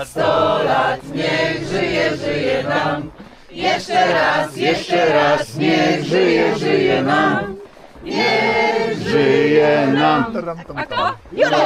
sto lat, niech żyje, żyje nam. Jeszcze raz, niech żyje, żyje nam. Niech żyje nam. A to? Jura!